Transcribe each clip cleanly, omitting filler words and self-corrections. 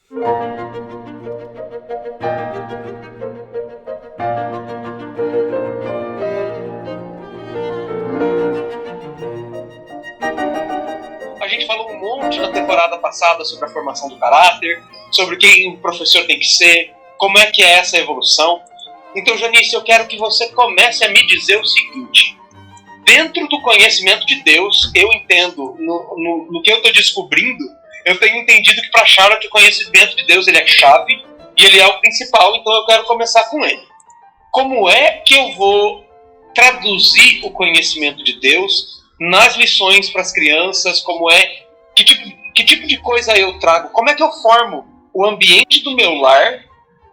A gente falou um monte na temporada passada sobre a formação do caráter, sobre quem o professor tem que ser, como é que é essa evolução. Então, Janice, eu quero que você comece a me dizer o seguinte: dentro do conhecimento de Deus, eu entendo, no que eu estou descobrindo, eu tenho entendido que para Charlotte o conhecimento de Deus ele é chave e ele é o principal, então eu quero começar com ele. Como é que eu vou traduzir o conhecimento de Deus nas lições para as crianças? Como é? Que tipo de coisa eu trago? Como é que eu formo o ambiente do meu lar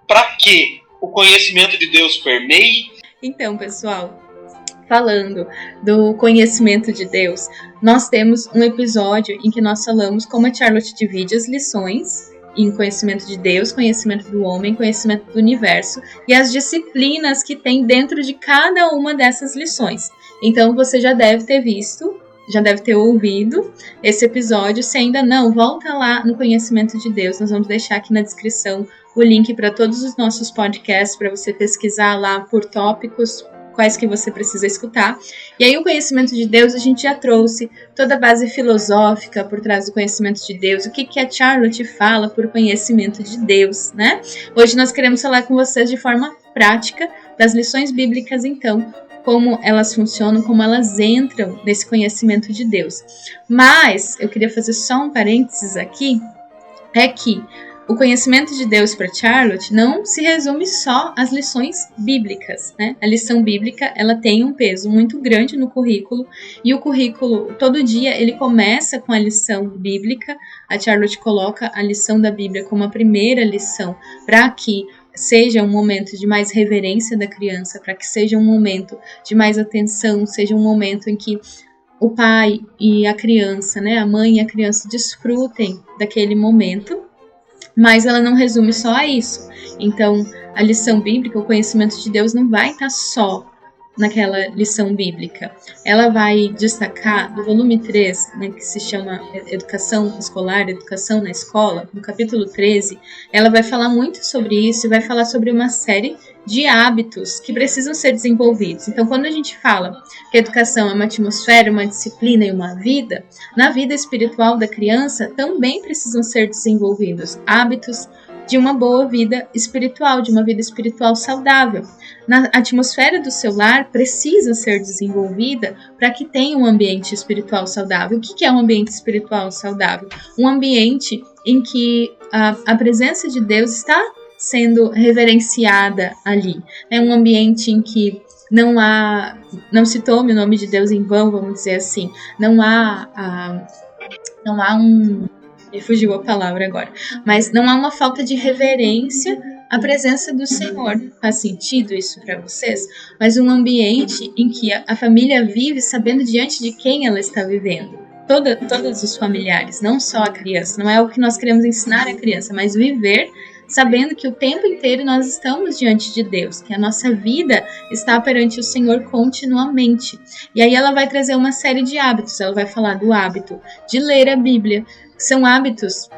para que o conhecimento de Deus permeie? Então, pessoal, falando do conhecimento de Deus, nós temos um episódio em que nós falamos como a Charlotte divide as lições em conhecimento de Deus, conhecimento do homem, conhecimento do universo e as disciplinas que tem dentro de cada uma dessas lições. Então você já deve ter visto, já deve ter ouvido esse episódio. Se ainda não, volta lá no conhecimento de Deus. Nós vamos deixar aqui na descrição o link para todos os nossos podcasts para você pesquisar lá por tópicos, quais que você precisa escutar. E aí o conhecimento de Deus, a gente já trouxe toda a base filosófica por trás do conhecimento de Deus, o que a Charlotte fala por conhecimento de Deus, né? Hoje nós queremos falar com vocês de forma prática das lições bíblicas, então, como elas funcionam, como elas entram nesse conhecimento de Deus. Mas eu queria fazer só um parênteses aqui, é que o conhecimento de Deus para Charlotte não se resume só às lições bíblicas, né? A lição bíblica, ela tem um peso muito grande no currículo, e o currículo, todo dia, ele começa com a lição bíblica. A Charlotte coloca a lição da Bíblia como a primeira lição, para que seja um momento de mais reverência da criança, para que seja um momento de mais atenção, seja um momento em que o pai e a criança, né, a mãe e a criança desfrutem daquele momento. Mas ela não resume só a isso. Então, a lição bíblica, o conhecimento de Deus, não vai estar só naquela lição bíblica. Ela vai destacar, do volume 3, né, que se chama Educação Escolar, Educação na Escola, no capítulo 13, ela vai falar muito sobre isso e vai falar sobre uma série de hábitos que precisam ser desenvolvidos. Então, quando a gente fala que a educação é uma atmosfera, uma disciplina e uma vida, na vida espiritual da criança também precisam ser desenvolvidos hábitos de uma boa vida espiritual, de uma vida espiritual saudável. Na atmosfera do seu lar precisa ser desenvolvida para que tenha um ambiente espiritual saudável. O que é um ambiente espiritual saudável? Um ambiente em que a presença de Deus está sendo reverenciada ali. É um ambiente em que não se tome o nome de Deus em vão, vamos dizer assim. Não há me fugiu a palavra agora, mas não há uma falta de reverência à presença do Senhor. Faz sentido isso para vocês? Mas um ambiente em que a família vive sabendo diante de quem ela está vivendo. Todos os familiares, não só a criança. Não é o que nós queremos ensinar a criança, mas viver sabendo que o tempo inteiro nós estamos diante de Deus, que a nossa vida está perante o Senhor continuamente. E aí ela vai trazer uma série de hábitos. Ela vai falar do hábito de ler a Bíblia, que são hábitos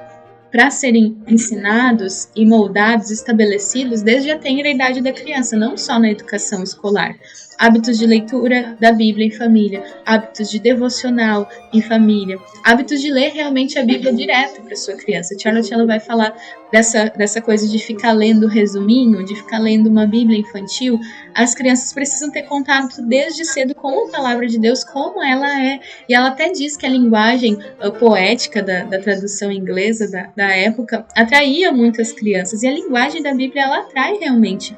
para serem ensinados e moldados, estabelecidos desde a tenra idade da criança, não só na educação escolar. Hábitos de leitura da Bíblia em família, hábitos de devocional em família, hábitos de ler realmente a Bíblia direto para sua criança. Charlotte, ela vai falar dessa coisa de ficar lendo resuminho, de ficar lendo uma Bíblia infantil. As crianças precisam ter contato desde cedo com a palavra de Deus, como ela é. E ela até diz que a linguagem poética da tradução inglesa da época atraía muitas crianças. E a linguagem da Bíblia, ela atrai realmente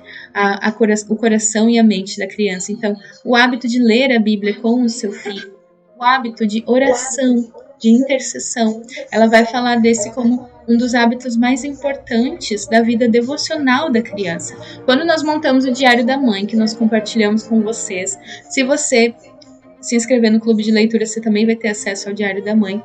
o coração e a mente da criança. Então, o hábito de ler a Bíblia com o seu filho, o hábito de oração, de intercessão, ela vai falar desse como um dos hábitos mais importantes da vida devocional da criança. Quando nós montamos o Diário da Mãe, que nós compartilhamos com vocês, se você se inscrever no Clube de Leitura, você também vai ter acesso ao Diário da Mãe.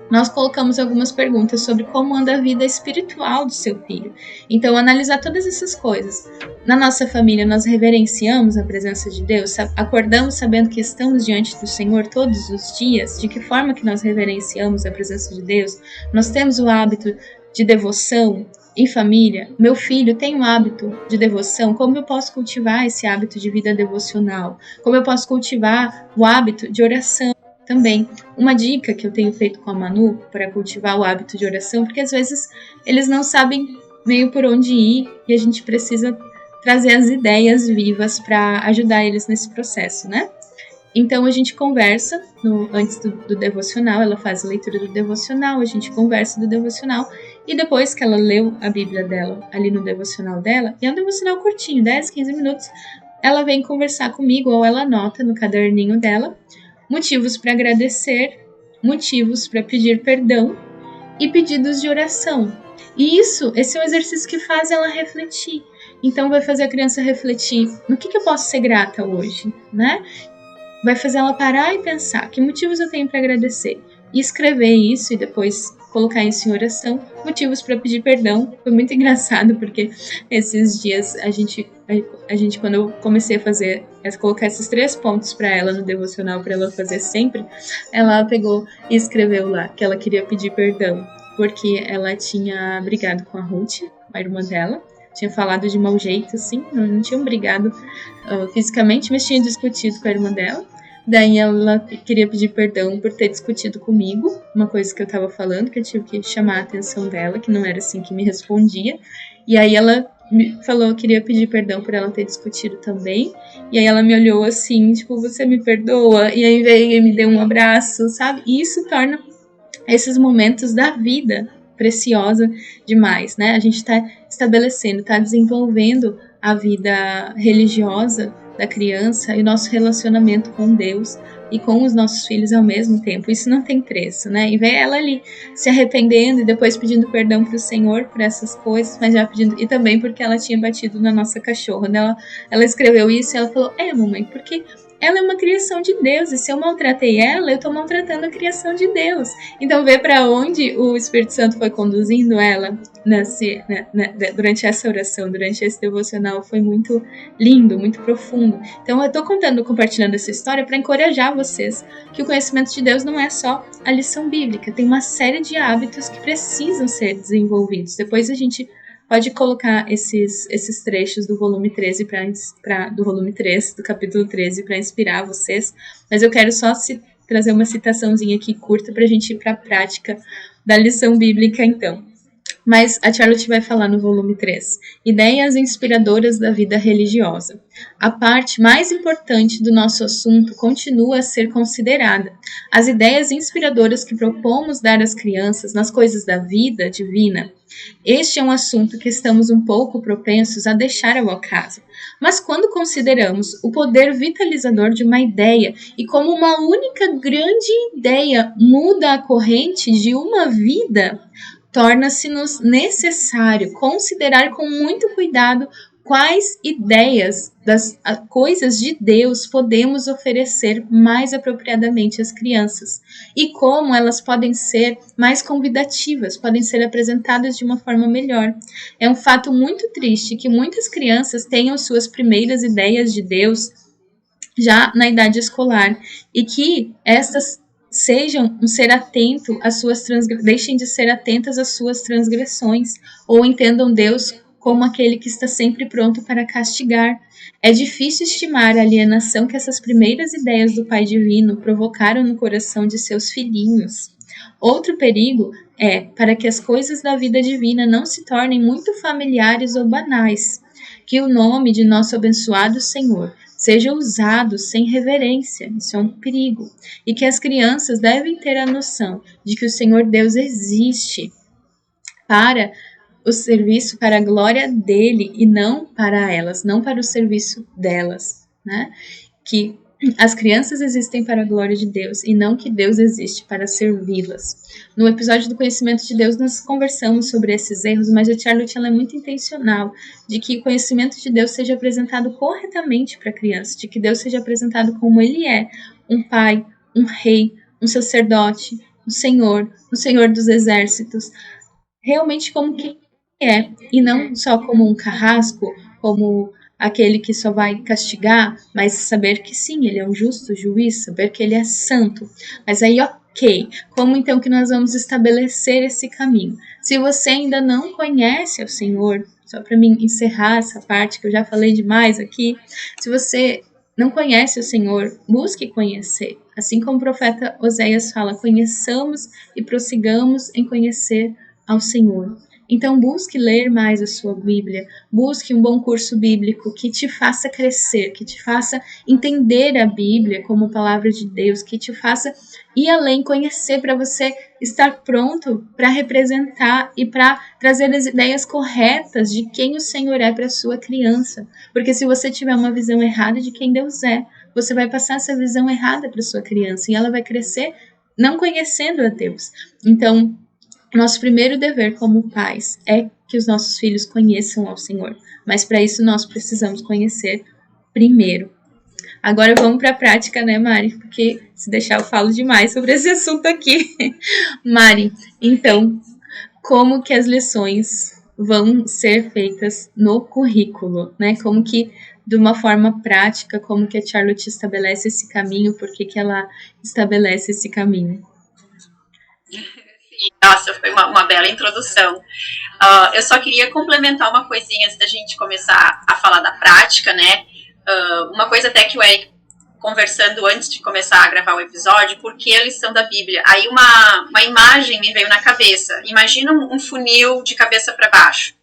Nós colocamos algumas perguntas sobre como anda a vida espiritual do seu filho. Então, analisar todas essas coisas. Na nossa família, nós reverenciamos a presença de Deus? Acordamos sabendo que estamos diante do Senhor todos os dias? De que forma que nós reverenciamos a presença de Deus? Nós temos o hábito de devoção em família? Meu filho tem um hábito de devoção? Como eu posso cultivar esse hábito de vida devocional? Como eu posso cultivar o hábito de oração também? Uma dica que eu tenho feito com a Manu para cultivar o hábito de oração, porque às vezes eles não sabem meio por onde ir e a gente precisa trazer as ideias vivas para ajudar eles nesse processo, né? Então a gente conversa antes do devocional, ela faz a leitura do devocional, a gente conversa do devocional, e depois que ela leu a Bíblia dela ali no devocional dela, e é um devocional curtinho, 10, 15 minutos, ela vem conversar comigo, ou ela anota no caderninho dela motivos para agradecer, motivos para pedir perdão e pedidos de oração. E esse é um exercício que faz ela refletir. Então vai fazer a criança refletir no que eu posso ser grata hoje, né? Vai fazer ela parar e pensar que motivos eu tenho para agradecer. E escrever isso e depois colocar isso em oração. Motivos para pedir perdão. Foi muito engraçado porque esses dias a gente quando eu comecei a colocar esses 3 pontos para ela no devocional para ela fazer sempre, ela pegou e escreveu lá que ela queria pedir perdão porque ela tinha brigado com a Ruth, a irmã dela. Tinha falado de mau jeito, assim, não tinham brigado fisicamente, mas tinha discutido com a irmã dela. Daí ela queria pedir perdão por ter discutido comigo, uma coisa que eu tava falando, que eu tive que chamar a atenção dela, que não era assim que me respondia. E aí ela me falou que queria pedir perdão por ela ter discutido também. E aí ela me olhou assim, tipo, você me perdoa? E aí veio e me deu um abraço, sabe? E isso torna esses momentos da vida preciosa demais, né? A gente está estabelecendo, está desenvolvendo a vida religiosa da criança e o nosso relacionamento com Deus e com os nossos filhos ao mesmo tempo. Isso não tem preço, né? E ver ela ali se arrependendo e depois pedindo perdão para o Senhor por essas coisas, mas já pedindo, e também porque ela tinha batido na nossa cachorra. Ela escreveu isso e ela falou: mamãe, porque ela é uma criação de Deus, e se eu maltratei ela, eu estou maltratando a criação de Deus. Então, ver para onde o Espírito Santo foi conduzindo ela durante essa oração, durante esse devocional, foi muito lindo, muito profundo. Então, eu estou compartilhando essa história para encorajar vocês que o conhecimento de Deus não é só a lição bíblica, tem uma série de hábitos que precisam ser desenvolvidos. Depois a gente pode colocar esses trechos do volume 13 do volume 3, do capítulo 13, para inspirar vocês, mas eu quero só trazer uma citaçãozinha aqui curta para a gente ir para a prática da lição bíblica, então. Mas a Charlotte vai falar no volume 3, ideias inspiradoras da vida religiosa. A parte mais importante do nosso assunto continua a ser considerada. As ideias inspiradoras que propomos dar às crianças nas coisas da vida divina. Este é um assunto que estamos um pouco propensos a deixar ao acaso. Mas quando consideramos o poder vitalizador de uma ideia e como uma única grande ideia muda a corrente de uma vida, torna-se-nos necessário considerar com muito cuidado quais ideias das coisas de Deus podemos oferecer mais apropriadamente às crianças e como elas podem ser mais convidativas, podem ser apresentadas de uma forma melhor. É um fato muito triste que muitas crianças tenham suas primeiras ideias de Deus já na idade escolar e que estas sejam um ser atento às suas deixem de ser atentas às suas transgressões ou entendam Deus como aquele que está sempre pronto para castigar. É difícil estimar a alienação que essas primeiras ideias do Pai Divino provocaram no coração de seus filhinhos. Outro perigo é para que as coisas da vida divina não se tornem muito familiares ou banais, que o nome de nosso abençoado Senhor seja usado sem reverência, isso é um perigo, e que as crianças devem ter a noção de que o Senhor Deus existe para o serviço, para a glória dele e não para elas, não para o serviço delas, né? Que as crianças existem para a glória de Deus e não que Deus existe para servi-las. No episódio do Conhecimento de Deus, nós conversamos sobre esses erros, mas a Charlotte ela é muito intencional de que o conhecimento de Deus seja apresentado corretamente para a criança, de que Deus seja apresentado como ele é, um pai, um rei, um sacerdote, um senhor dos exércitos, realmente como que é, e não só como um carrasco, como aquele que só vai castigar, mas saber que sim, ele é um justo juiz, saber que ele é santo. Mas aí, ok, Ok, como então que nós vamos estabelecer esse caminho? Se você ainda não conhece o Senhor, só para mim encerrar essa parte que eu já falei demais aqui, se você não conhece o Senhor, busque conhecer. Assim como o profeta Oséias fala, conheçamos e prossigamos em conhecer ao Senhor. Então busque ler mais a sua Bíblia, busque um bom curso bíblico que te faça crescer, que te faça entender a Bíblia como palavra de Deus, que te faça ir além, conhecer, para você estar pronto para representar e para trazer as ideias corretas de quem o Senhor é para a sua criança. Porque se você tiver uma visão errada de quem Deus é, você vai passar essa visão errada para a sua criança e ela vai crescer não conhecendo a Deus. Então, nosso primeiro dever como pais é que os nossos filhos conheçam ao Senhor, mas para isso nós precisamos conhecer primeiro. Agora vamos para a prática, né, Mari? Porque se deixar eu falo demais sobre esse assunto aqui. Mari, então, como que as lições vão ser feitas no currículo, né? Como que, de uma forma prática, como que a Charlotte estabelece esse caminho, por que que ela estabelece esse caminho? Nossa, foi uma bela introdução. Eu só queria complementar uma coisinha antes da gente começar a falar da prática, né? Uma coisa até que o Eric, conversando antes de começar a gravar o episódio, por que a lição da Bíblia? Aí uma imagem me veio na cabeça. Imagina um funil de cabeça para baixo,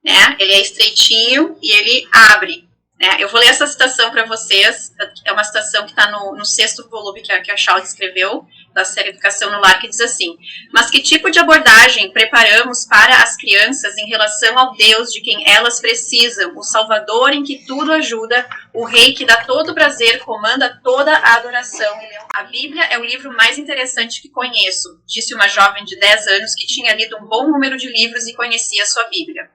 né? Ele é estreitinho e ele abre. Né? Eu vou ler essa citação para vocês, é uma citação que está no 6º volume que a Charlotte escreveu, da série Educação no Lar, que diz assim: mas que tipo de abordagem preparamos para as crianças em relação ao Deus de quem elas precisam, o Salvador em que tudo ajuda, o Rei que dá todo o prazer, comanda toda a adoração. A Bíblia é o livro mais interessante que conheço, disse uma jovem de 10 anos que tinha lido um bom número de livros e conhecia a sua Bíblia.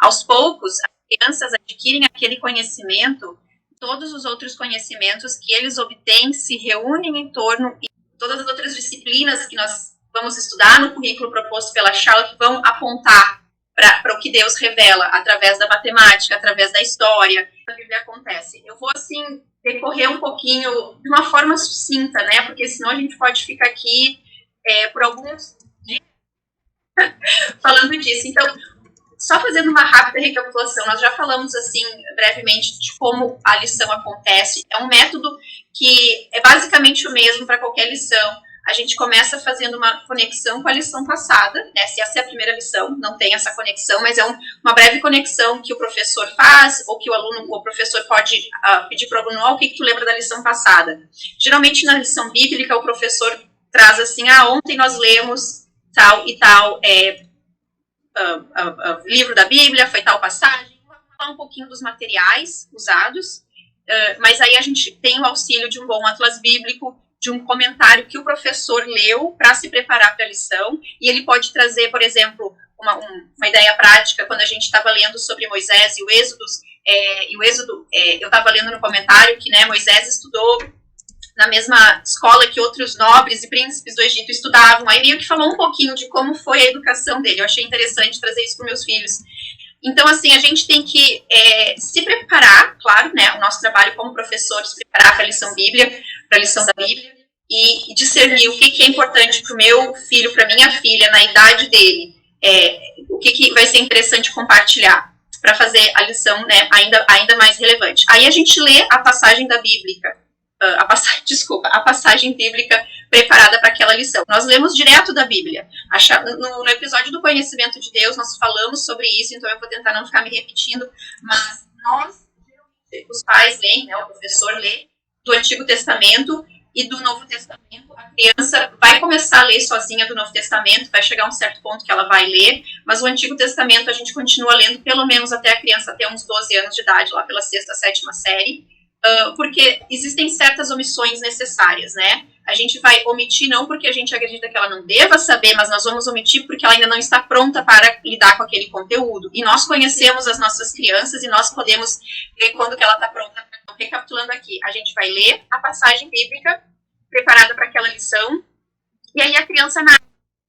Aos poucos, crianças adquirem aquele conhecimento, todos os outros conhecimentos que eles obtêm se reúnem em torno, e todas as outras disciplinas que nós vamos estudar no currículo proposto pela Charlotte vão apontar para o que Deus revela através da matemática, através da história. A Bíblia acontece. Eu vou, assim, decorrer um pouquinho de uma forma sucinta, né? Porque senão a gente pode ficar aqui por alguns dias falando disso. Então, só fazendo uma rápida recapitulação, nós já falamos assim brevemente de como a lição acontece. É um método que é basicamente o mesmo para qualquer lição. A gente começa fazendo uma conexão com a lição passada, né? Se essa é a primeira lição, não tem essa conexão, mas é uma breve conexão que o professor faz, ou que o professor pode pedir para o aluno: o que tu lembra da lição passada? Geralmente na lição bíblica o professor traz assim: ontem nós lemos tal e tal livro da Bíblia, foi tal passagem. Vou falar um pouquinho dos materiais usados, mas aí a gente tem o auxílio de um bom atlas bíblico, de um comentário que o professor leu para se preparar para a lição, e ele pode trazer, por exemplo, uma ideia prática. Quando a gente estava lendo sobre Moisés e o Êxodo, eu estava lendo no comentário que, né, Moisés estudou na mesma escola que outros nobres e príncipes do Egito estudavam. Aí meio que falou um pouquinho de como foi a educação dele. Eu achei interessante trazer isso para os meus filhos. Então, assim, a gente tem que se preparar, claro, né, o nosso trabalho como professor, se preparar para a lição da Bíblia, e discernir o que é importante para o meu filho, para a minha filha, na idade dele, o que vai ser interessante compartilhar para fazer a lição, né, ainda mais relevante. Aí a gente lê a passagem da Bíblia, a passagem bíblica preparada para aquela lição. Nós lemos direto da Bíblia. No episódio do Conhecimento de Deus, nós falamos sobre isso, então eu vou tentar não ficar me repetindo, mas os pais leem, né, o professor lê do Antigo Testamento e do Novo Testamento. A criança vai começar a ler sozinha do Novo Testamento, vai chegar a um certo ponto que ela vai ler, mas o Antigo Testamento a gente continua lendo pelo menos até a criança ter uns 12 anos de idade, lá pela 6ª, 7ª série, porque existem certas omissões necessárias, né? A gente vai omitir não porque a gente acredita que ela não deva saber, mas nós vamos omitir porque ela ainda não está pronta para lidar com aquele conteúdo. E nós conhecemos as nossas crianças e nós podemos ver quando que ela está pronta. Recapitulando aqui, a gente vai ler a passagem bíblica preparada para aquela lição, e aí a criança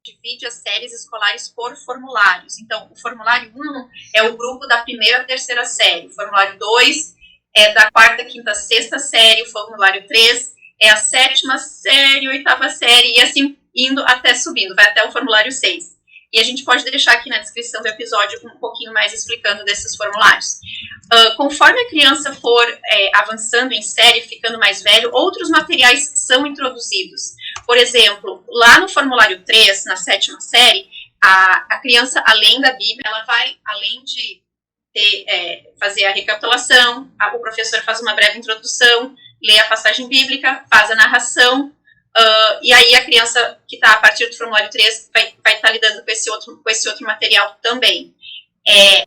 divide as séries escolares por formulários. Então, o formulário 1 é o grupo da 1ª, 3ª série, o formulário 2 é da 4ª, 5ª, 6ª série, o formulário 3 é a 7ª série, 8ª série, e assim indo até subindo, vai até o formulário 6. E a gente pode deixar aqui na descrição do episódio um pouquinho mais explicando desses formulários. Conforme a criança for avançando em série, ficando mais velho, outros materiais são introduzidos. Por exemplo, lá no formulário 3, na 7ª série, a criança, além da Bíblia, ela vai, além de fazer a recapitulação, o professor faz uma breve introdução, lê a passagem bíblica, faz a narração, e aí a criança que está a partir do formulário 3 vai estar lidando com esse outro material também.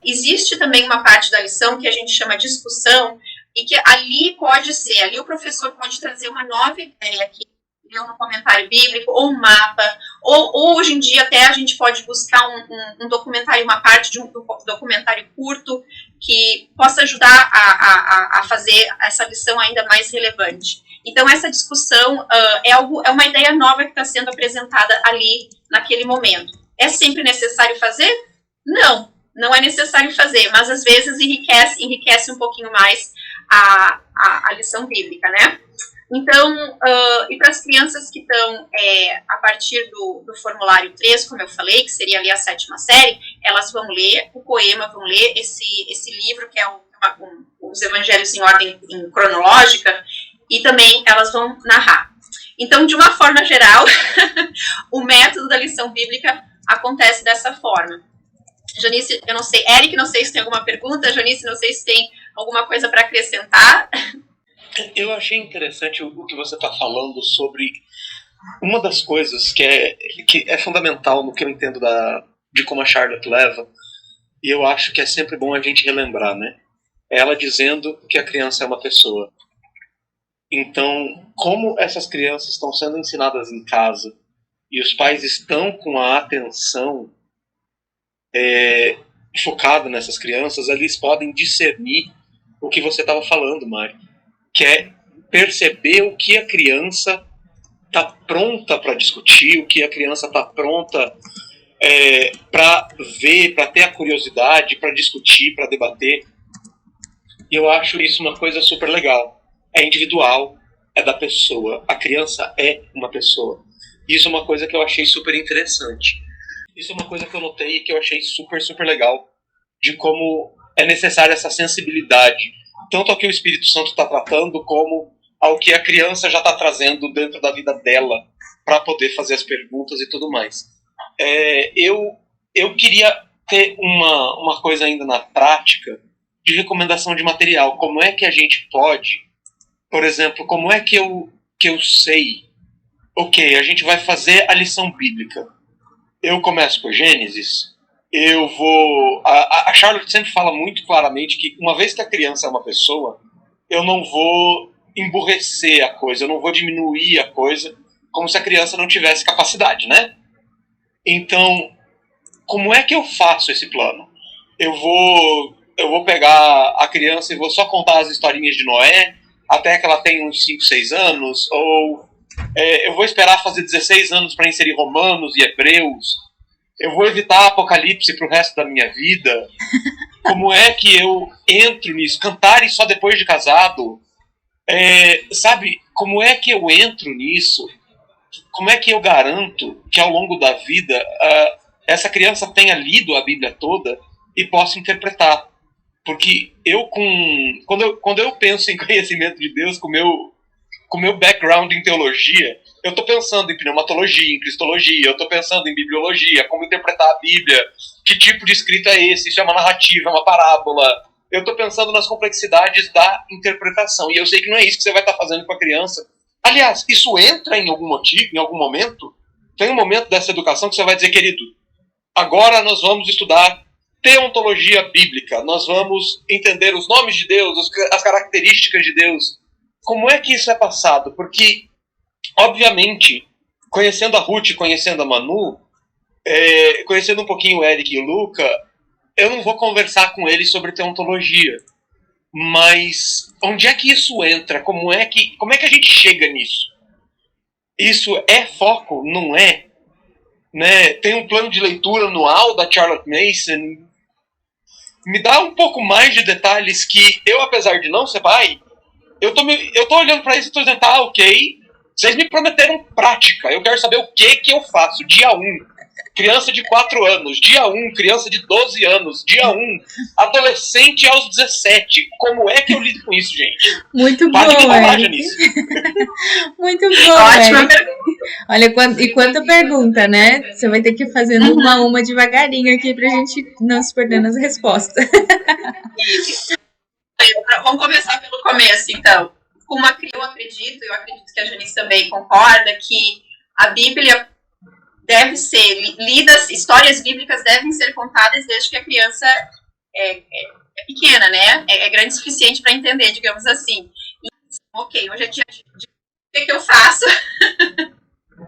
Existe também uma parte da lição que a gente chama de discussão, e que ali o professor pode trazer uma nova ideia que leu no comentário bíblico, ou um mapa, ou hoje em dia até a gente pode buscar um documentário, uma parte de um documentário curto que possa ajudar a fazer essa lição ainda mais relevante. Então essa discussão é uma ideia nova que está sendo apresentada ali naquele momento. É sempre necessário fazer? Não é necessário fazer, mas às vezes enriquece um pouquinho mais a lição bíblica, né? Então, e para as crianças que estão a partir do formulário 3, como eu falei, que seria ali a 7ª série, elas vão ler o poema, vão ler esse livro, que é os evangelhos em ordem cronológica, e também elas vão narrar. Então, de uma forma geral, o método da lição bíblica acontece dessa forma. Janice, eu não sei, Eric, não sei se tem alguma pergunta, Janice, não sei se tem alguma coisa para acrescentar. Eu achei interessante o que você está falando sobre uma das coisas que é fundamental no que eu entendo de como a Charlotte leva, e eu acho que é sempre bom a gente relembrar, né? É ela dizendo que a criança é uma pessoa. Então, como essas crianças estão sendo ensinadas em casa e os pais estão com a atenção focada nessas crianças, eles podem discernir o que você estava falando, Mari, que é perceber o que a criança está pronta para discutir, o que a criança está pronta para ver, para ter a curiosidade, para discutir, para debater. E eu acho isso uma coisa super legal. É individual, é da pessoa. A criança é uma pessoa. Isso é uma coisa que eu achei super interessante. Isso é uma coisa que eu notei e que eu achei super, super legal, de como é necessária essa sensibilidade, tanto ao que o Espírito Santo está tratando, como ao que a criança já está trazendo dentro da vida dela, para poder fazer as perguntas e tudo mais. Eu queria ter uma coisa ainda na prática, de recomendação de material. Como é que a gente pode, por exemplo, como é que eu sei, ok, a gente vai fazer a lição bíblica. Eu começo por Gênesis, eu vou... A Charlotte sempre fala muito claramente que uma vez que a criança é uma pessoa, eu não vou emburrecer a coisa, eu não vou diminuir a coisa, como se a criança não tivesse capacidade, né? Então, como é que eu faço esse plano? Eu vou pegar a criança e vou só contar as historinhas de Noé, até que ela tenha uns 5, 6 anos, ou eu vou esperar fazer 16 anos para inserir Romanos e Hebreus, eu vou evitar Apocalipse para o resto da minha vida. Como é que eu entro nisso? Cantar só depois de casado? Sabe, como é que eu entro nisso? Como é que eu garanto que ao longo da vida essa criança tenha lido a Bíblia toda e possa interpretar? Porque quando eu penso em conhecimento de Deus, com o meu background em teologia, eu estou pensando em pneumatologia, em cristologia, eu estou pensando em bibliologia, como interpretar a Bíblia, que tipo de escrita é esse, isso é uma narrativa, é uma parábola. Eu estou pensando nas complexidades da interpretação, e eu sei que não é isso que você vai estar fazendo com a criança. Aliás, isso entra em algum motivo, em algum momento? Tem um momento dessa educação que você vai dizer, querido, agora nós vamos estudar teontologia bíblica, nós vamos entender os nomes de Deus, as características de Deus. Como é que isso é passado? Porque, obviamente, conhecendo a Ruth, conhecendo a Manu, conhecendo um pouquinho o Eric e o Luca, eu não vou conversar com eles sobre teontologia. Mas onde é que isso entra? Como é que a gente chega nisso? Isso é foco? Não é? Né? Tem um plano de leitura anual da Charlotte Mason. Me dá um pouco mais de detalhes que eu, apesar de não ser pai, eu tô olhando para isso e tô dizendo, ok, Vocês me prometeram prática. Eu quero saber o que eu faço. Dia 1, criança de 4 anos. Dia 1, criança de 12 anos. Dia 1, adolescente aos 17. Como é que eu lido com isso, gente? Muito Para de me bom, roubar, Eric. Janice. Muito bom, Ótima Eric. pergunta. Olha, quanta pergunta, né? Você vai ter que ir fazendo uma devagarinho aqui pra gente não se perder nas respostas. Vamos começar pelo começo, então. Eu acredito que a Janice também concorda, que a Bíblia deve ser lida, histórias bíblicas devem ser contadas desde que a criança é pequena, né? É grande o suficiente para entender, digamos assim. E, ok, hoje é dia de o que eu faço?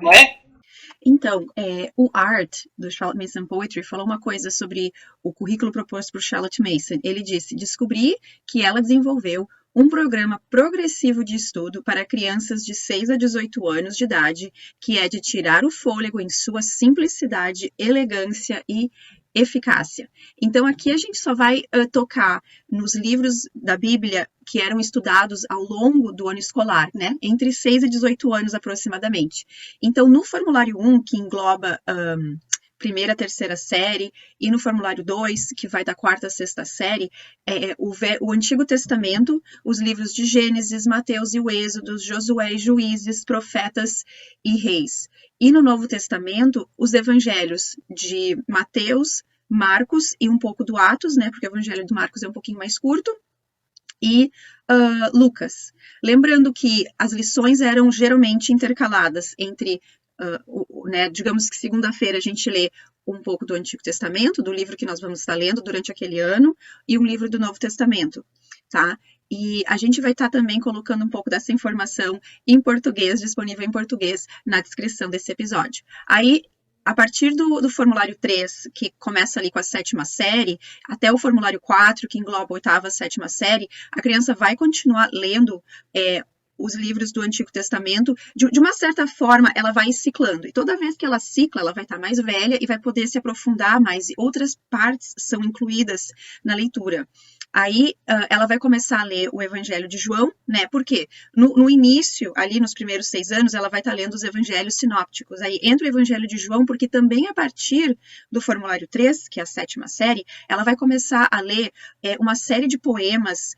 Não é? Então, o Art, do Charlotte Mason Poetry, falou uma coisa sobre o currículo proposto por Charlotte Mason. Ele disse: descobri que ela desenvolveu um programa progressivo de estudo para crianças de 6 a 18 anos de idade, que é de tirar o fôlego em sua simplicidade, elegância e eficácia. Então, aqui a gente só vai tocar nos livros da Bíblia que eram estudados ao longo do ano escolar, né? Entre 6 e 18 anos aproximadamente. Então, no formulário 1, que engloba primeira, terceira série, e no formulário 2, que vai da quarta a sexta série, o Antigo Testamento, os livros de Gênesis, Mateus e o Êxodo, Josué e Juízes, Profetas e Reis. E no Novo Testamento, os evangelhos de Mateus, Marcos e um pouco do Atos, né? Porque o evangelho de Marcos é um pouquinho mais curto, e Lucas. Lembrando que as lições eram geralmente intercaladas entre né, digamos que segunda-feira a gente lê um pouco do Antigo Testamento, do livro que nós vamos estar lendo durante aquele ano, e um livro do Novo Testamento, tá? E a gente vai estar também colocando um pouco dessa informação em português, disponível em português, na descrição desse episódio. Aí, a partir do formulário 3, que começa ali com a 7ª série, até o formulário 4, que engloba a 8ª, 7ª série, a criança vai continuar lendo os livros do Antigo Testamento, de uma certa forma, ela vai ciclando. E toda vez que ela cicla, ela vai estar mais velha e vai poder se aprofundar mais. E outras partes são incluídas na leitura. Aí, ela vai começar a ler o Evangelho de João, né? Porque no início, ali nos primeiros 6 anos, ela vai estar lendo os Evangelhos sinópticos. Aí entra o Evangelho de João, porque também a partir do formulário 3, que é a 7ª série, ela vai começar a ler uma série de poemas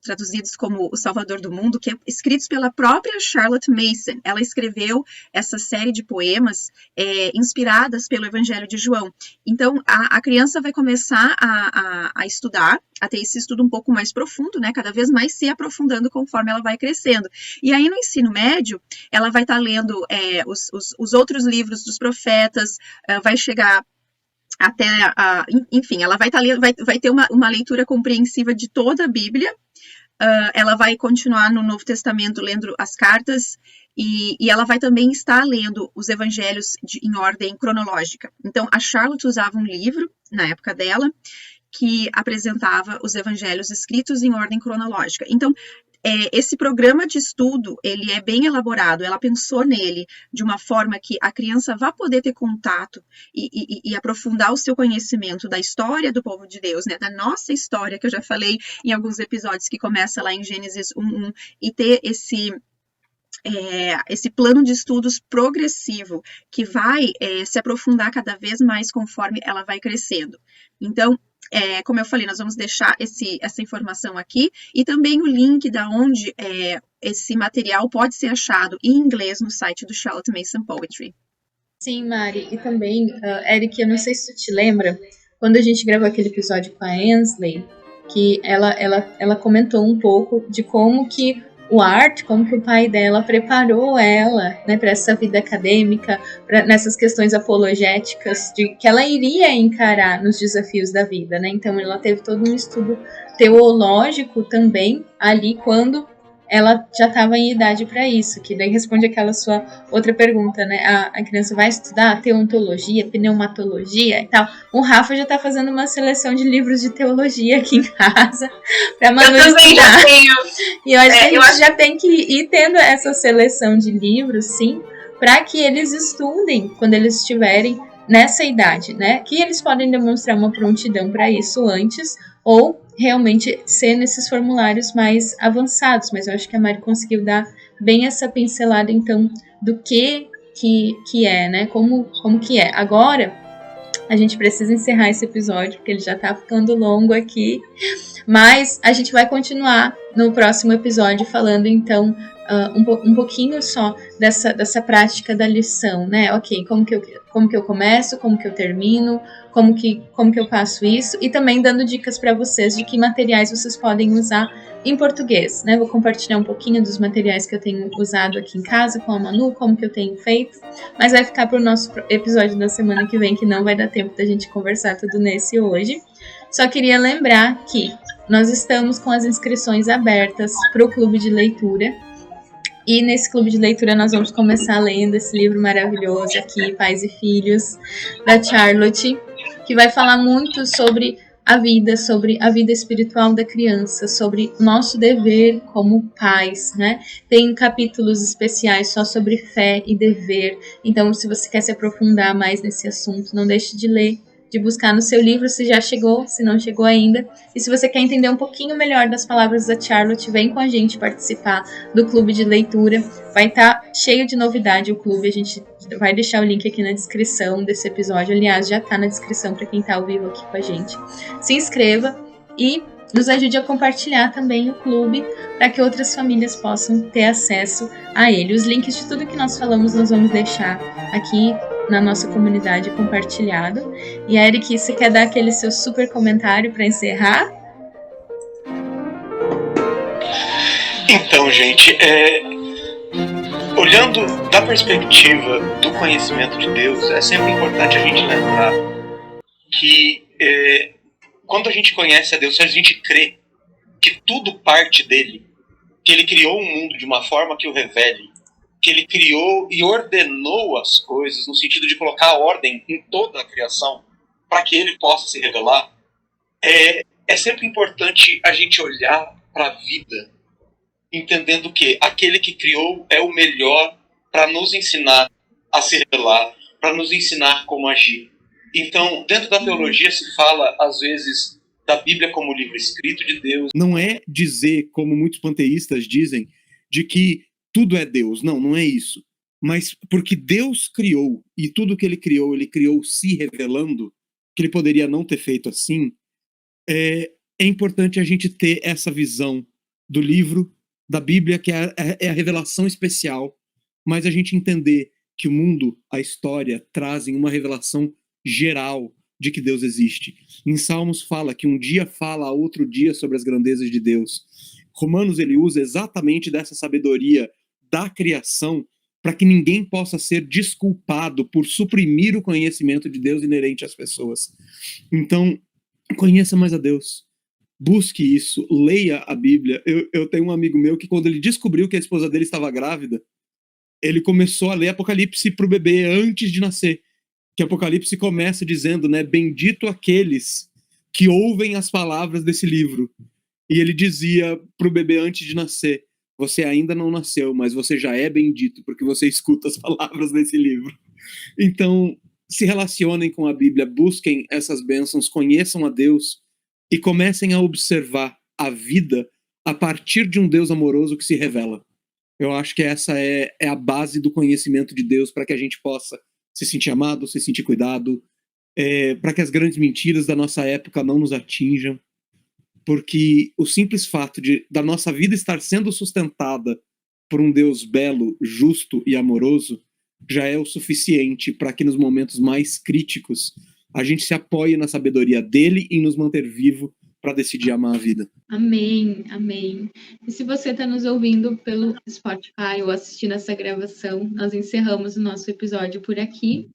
traduzidos como O Salvador do Mundo, que é escritos pela própria Charlotte Mason. Ela escreveu essa série de poemas inspiradas pelo Evangelho de João. Então, a criança vai começar a estudar, a ter esse estudo um pouco mais profundo, né? Cada vez mais se aprofundando conforme ela vai crescendo. E aí, no ensino médio, ela vai estar lendo os outros livros dos profetas, vai chegar até, enfim, ela vai ter uma leitura compreensiva de toda a Bíblia. Ela vai continuar no Novo Testamento lendo as cartas e ela vai também estar lendo os evangelhos em ordem cronológica. Então, a Charlotte usava um livro, na época dela, que apresentava os evangelhos escritos em ordem cronológica. Então, esse programa de estudo, ele é bem elaborado, ela pensou nele de uma forma que a criança vá poder ter contato e aprofundar o seu conhecimento da história do povo de Deus, né, da nossa história, que eu já falei em alguns episódios, que começa lá em Gênesis 1:1, e ter esse plano de estudos progressivo, que vai se aprofundar cada vez mais conforme ela vai crescendo. Então, como eu falei, nós vamos deixar essa informação aqui e também o link da onde esse material pode ser achado em inglês no site do Charlotte Mason Poetry. Sim, Mari, e também, Eric, eu não sei se tu te lembra, quando a gente gravou aquele episódio com a Ansley, que ela comentou um pouco de como que o Art, como que o pai dela preparou ela, né, para essa vida acadêmica, nessas questões apologéticas que ela iria encarar nos desafios da vida, né? Então ela teve todo um estudo teológico também ali quando ela já estava em idade para isso, que daí responde aquela sua outra pergunta, né? A criança vai estudar teontologia, pneumatologia e tal. O Rafa já está fazendo uma seleção de livros de teologia aqui em casa para Manu estudar. Eu também já tenho. E eu acho que a gente já tem que ir tendo essa seleção de livros, sim, para que eles estudem quando eles estiverem nessa idade, né? Que eles podem demonstrar uma prontidão para isso antes, ou realmente ser nesses formulários mais avançados, mas eu acho que a Mari conseguiu dar bem essa pincelada, então, do que é, né? Como que é. Agora, a gente precisa encerrar esse episódio, porque ele já tá ficando longo aqui. Mas a gente vai continuar no próximo episódio falando, então, um pouquinho só dessa prática da lição, né? Ok, como que eu começo, como que eu termino, como que eu faço isso, e também dando dicas para vocês de que materiais vocês podem usar em português, né? Vou compartilhar um pouquinho dos materiais que eu tenho usado aqui em casa com a Manu, como que eu tenho feito, mas vai ficar para o nosso episódio da semana que vem, que não vai dar tempo da gente conversar tudo nesse hoje. Só queria lembrar que nós estamos com as inscrições abertas para o clube de leitura. E nesse clube de leitura nós vamos começar lendo esse livro maravilhoso aqui, Pais e Filhos, da Charlotte, que vai falar muito sobre a vida espiritual da criança, sobre nosso dever como pais, né? Tem capítulos especiais só sobre fé e dever. Então, se você quer se aprofundar mais nesse assunto, não deixe de ler, de buscar no seu livro se já chegou, se não chegou ainda. E se você quer entender um pouquinho melhor das palavras da Charlotte, vem com a gente participar do clube de leitura. Vai estar cheio de novidade o clube, a gente vai deixar o link aqui na descrição desse episódio. Aliás, já está na descrição para quem está ao vivo aqui com a gente. Se inscreva e nos ajude a compartilhar também o clube para que outras famílias possam ter acesso a ele. Os links de tudo que nós falamos nós vamos deixar aqui na nossa comunidade compartilhado. E Eric, você quer dar aquele seu super comentário para encerrar? Então, gente, olhando da perspectiva do conhecimento de Deus, é sempre importante a gente lembrar que quando a gente conhece a Deus, se a gente crê que tudo parte dele, que ele criou um mundo de uma forma que o revele, que ele criou e ordenou as coisas, no sentido de colocar ordem em toda a criação, para que ele possa se revelar, é sempre importante a gente olhar para a vida, entendendo que aquele que criou é o melhor para nos ensinar a se revelar, para nos ensinar como agir. Então, dentro da teologia se fala, às vezes, da Bíblia como livro escrito de Deus. Não é dizer, como muitos panteístas dizem, de que tudo é Deus. Não, não é isso. Mas porque Deus criou, e tudo que ele criou se revelando, que ele poderia não ter feito assim, é importante a gente ter essa visão do livro, da Bíblia, que é a revelação especial, mas a gente entender que o mundo, a história, trazem uma revelação geral de que Deus existe. Em Salmos fala que um dia fala a outro dia sobre as grandezas de Deus. Romanos ele usa exatamente dessa sabedoria da criação para que ninguém possa ser desculpado por suprimir o conhecimento de Deus inerente às pessoas. Então, conheça mais a Deus. Busque isso, leia a Bíblia. Eu tenho um amigo meu que quando ele descobriu que a esposa dele estava grávida, ele começou a ler Apocalipse para o bebê antes de nascer. Que Apocalipse começa dizendo, né, bendito aqueles que ouvem as palavras desse livro. E ele dizia para o bebê antes de nascer, você ainda não nasceu, mas você já é bendito, porque você escuta as palavras desse livro. Então, se relacionem com a Bíblia, busquem essas bênçãos, conheçam a Deus e comecem a observar a vida a partir de um Deus amoroso que se revela. Eu acho que essa é a base do conhecimento de Deus para que a gente possa se sentir amado, se sentir cuidado, para que as grandes mentiras da nossa época não nos atinjam, porque o simples fato da nossa vida estar sendo sustentada por um Deus belo, justo e amoroso já é o suficiente para que nos momentos mais críticos a gente se apoie na sabedoria dele e nos manter vivo para decidir amar a vida. Amém, amém. E se você está nos ouvindo pelo Spotify ou assistindo essa gravação, nós encerramos o nosso episódio por aqui.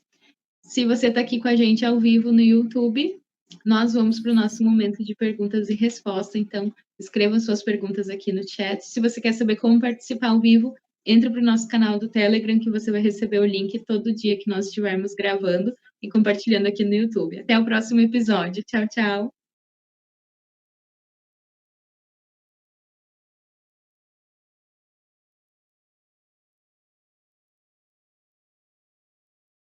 Se você está aqui com a gente ao vivo no YouTube, nós vamos para o nosso momento de perguntas e respostas. Então, escrevam suas perguntas aqui no chat. Se você quer saber como participar ao vivo, entre para o nosso canal do Telegram, que você vai receber o link todo dia que nós estivermos gravando e compartilhando aqui no YouTube. Até o próximo episódio. Tchau, tchau.